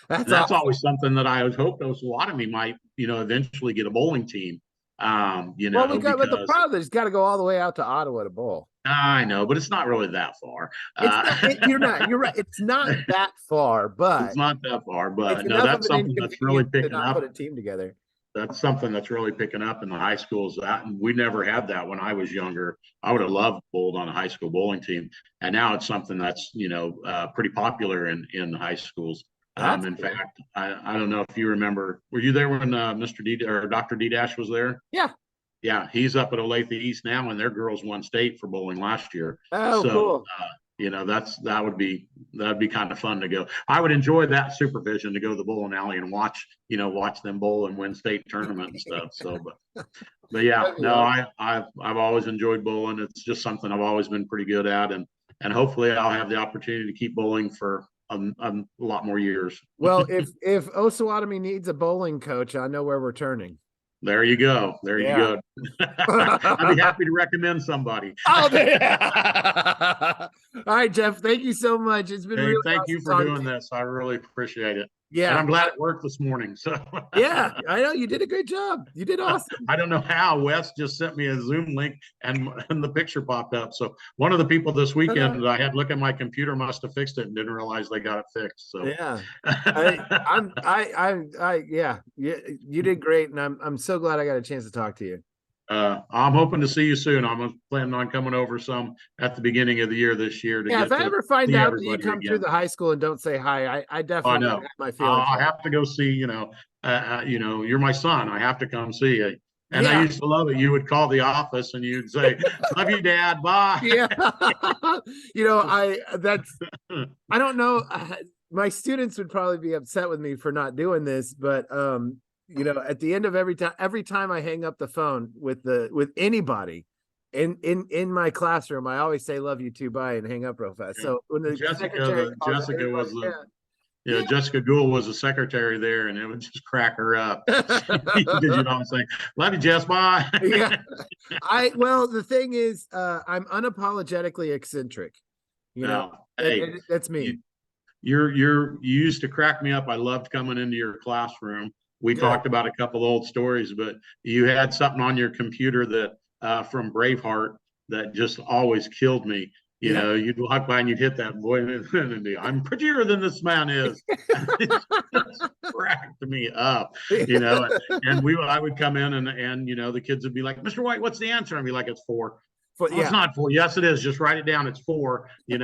That's that's awesome. always something that I would hope Osawatomie might, eventually get a bowling team. Well, but the Because problem is, got to go all the way out to Ottawa to bowl. I know, but it's not really that far. It's not. You're right. It's not that far, It's but not that far, it's but no, enough of that's an something that's really inconvenience to picking not put up. a team together. That's something that's really picking up in the high schools. That we never had that when I was younger. I would have loved bowled on a high school bowling team, and now it's something that's pretty popular in high schools. That's In cool. fact, I don't know if you remember. Were you there when Mr. D or Dr. D Dash was there? Yeah. Yeah, he's up at Olathe East now, and their girls won state for bowling last year. Oh, So, cool. that'd be kind of fun to go. I would enjoy that supervision to go to the bowling alley and watch them bowl and win state tournament and stuff. So, but yeah, That'd be no, awesome. I've always enjoyed bowling. It's just something I've always been pretty good at, and hopefully I'll have the opportunity to keep bowling for a lot more years. Well, if Osawatomie needs a bowling coach, I know where we're turning. There you go. There you Yeah. go. I'd be happy to recommend somebody. Oh, all right, Jeff. Thank you so much. It's been Hey, really thank you awesome for talking doing to you. this. I really appreciate it. Yeah. I'm glad it worked this morning. So Yeah, I know you did a great job. You did awesome. I don't know how Wes just sent me a Zoom link and the picture popped up. So one of the people this weekend that I had look at my computer must have fixed it and didn't realize they got it fixed. So Yeah. Yeah, you did great, and I'm so glad I got a chance to talk to you. I'm hoping to see you soon. I'm planning on coming over some at the beginning of the year this year to Yeah, if get I to ever find see out that you everybody come through again. the high school and don't say hi, I I definitely know. have my feelings I hurt. have to go see, you're my son. I have to come see you. And I Yeah, used to love it. You would call the office and you'd say, "Love you, Dad. Bye." yeah. I don't know. My students would probably be upset with me for not doing this, but at the end of every time I hang up the phone with anybody in my classroom, I always say "love you too, bye" and hang up real fast. So when the secretary calls Jessica everybody, was the yeah, Jessica Gould was the secretary there, and it would just crack her up because I'm saying, "Love you, Jess. Bye." yeah. Well, the thing is, I'm unapologetically eccentric. Now, hey, That's you, me. you used to crack me up. I loved coming into your classroom. We Good. talked about a couple old stories, but you had something on your computer that from Braveheart that just always killed me. Yeah. You'd walk by and you'd hit that boy, and I'm prettier than this man is. It just cracked me up, And I would come in and the kids would be like, "Mr. White, what's the answer?" I'd be like, "It's 4." Well, it's Yeah. not 4. Yes, it is. Just write it down. It's 4. And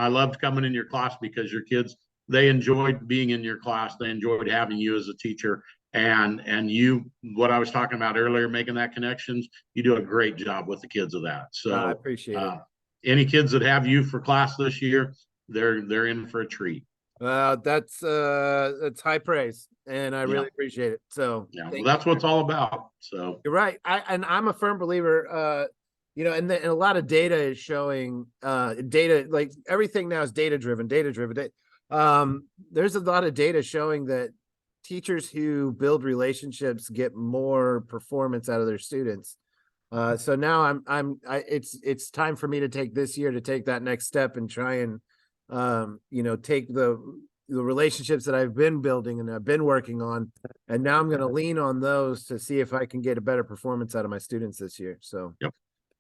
I loved coming in your class because your kids, they enjoyed being in your class. They enjoyed having you as a teacher. And you, what I was talking about earlier, making that connections, you do a great job with the kids of that. I So appreciate it. any kids that have you for class this year, they're in for a treat. That's high praise, and I really appreciate it. So yeah, well, that's what it's all about. So you're right. I'm a firm believer. And a lot of data is showing data, like everything now is data driven. There's a lot of data showing that teachers who build relationships get more performance out of their students. So now it's time for me to take this year to take that next step and try and take the relationships that I've been building and I've been working on, and now I'm going to lean on those to see if I can get a better performance out of my students this year. So yep.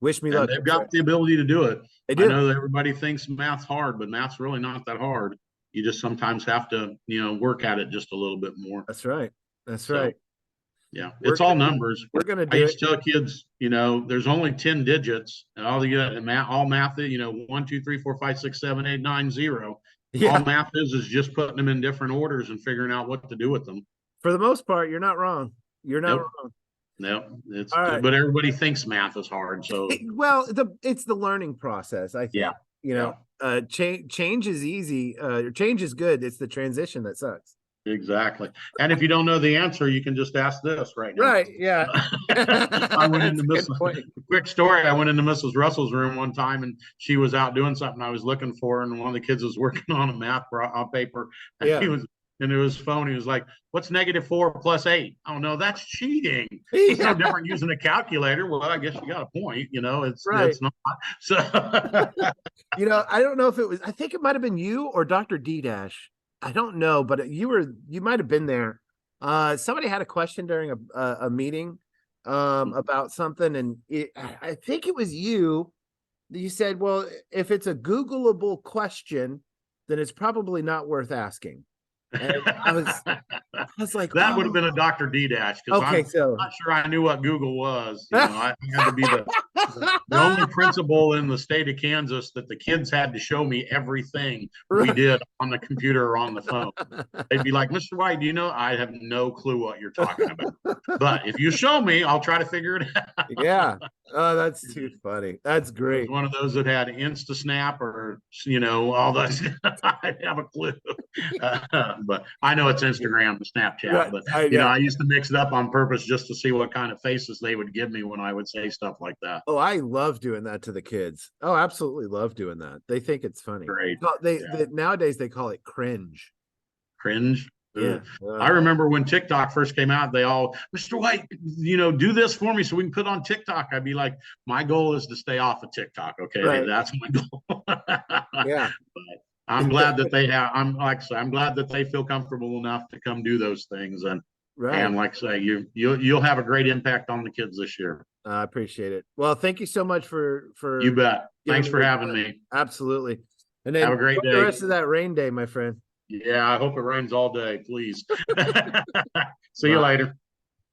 Wish me and luck. they've got the ability to do it. They I do. know that everybody thinks math's hard, but math's really not that hard. You just sometimes have to, work at it just a little bit more. That's right. That's So, right. yeah, it's all numbers. We're gonna I do used it. to tell kids, there's only 10 digits, and all math, 1, 2, 3, 4, 5, 6, 7, 8, 9, 0. All Yeah. math is just putting them in different orders and figuring out what to do with them. For the most part, you're not wrong. You're not wrong. No, All right. but everybody thinks math is hard. So well, it's the learning process, I think. Yeah. Change is easy. Change is good. It's the transition that sucks. Exactly. And if you don't know the answer, you can just ask this right now. Right. Yeah. I went into quick story. I went into Mrs. Russell's room one time and she was out doing something I was looking for. And one of the kids was working on a math paper. And Yeah. he was into his phone. He was like, "What's -4 + 8?" Oh, no, that's cheating. It's no different using a calculator. Well, I guess you got a point. It's not. So, I don't know if it was, I think it might have been you or Dr. D Dash. I don't know, but you might have been there. Somebody had a question during a meeting about something, and I think it was you. You said, "Well, if it's a Googleable question, then it's probably not worth asking." And I was like, that would have been a Dr. D Dash because okay, I'm not sure I knew what Google was. I had to be the only principal in the state of Kansas that the kids had to show me everything we did on the computer or on the phone. They'd be like, "Mr. White, do you know?" I have no clue what you're talking about. But if you show me, I'll try to figure it out. Yeah. Oh, that's too funny. That's great. It was one of those that had InstaSnap or, all that. I didn't have a clue. But I know it's Instagram, Snapchat. But, I used to mix it up on purpose just to see what kind of faces they would give me when I would say stuff like that. Oh, I love doing that to the kids. Oh, absolutely love doing that. They think it's funny. Great. Nowadays they call it cringe. Cringe? Yeah. I remember when TikTok first came out, they all, "Mr. White, do this for me so we can put on TikTok." I'd be like, "My goal is to stay off of TikTok. Okay. Right. That's my goal." Yeah. I'm glad that they have, I'm like I say, I'm glad that they feel comfortable enough to come do those things. Right. And like I say, you'll have a great impact on the kids this year. I appreciate it. Well, thank you so much for You bet. giving Thanks me for your having time. me. Absolutely. And Have then a great enjoy the day. rest of that rain day, my friend. Yeah, I hope it rains all day, please. See you Bye. later.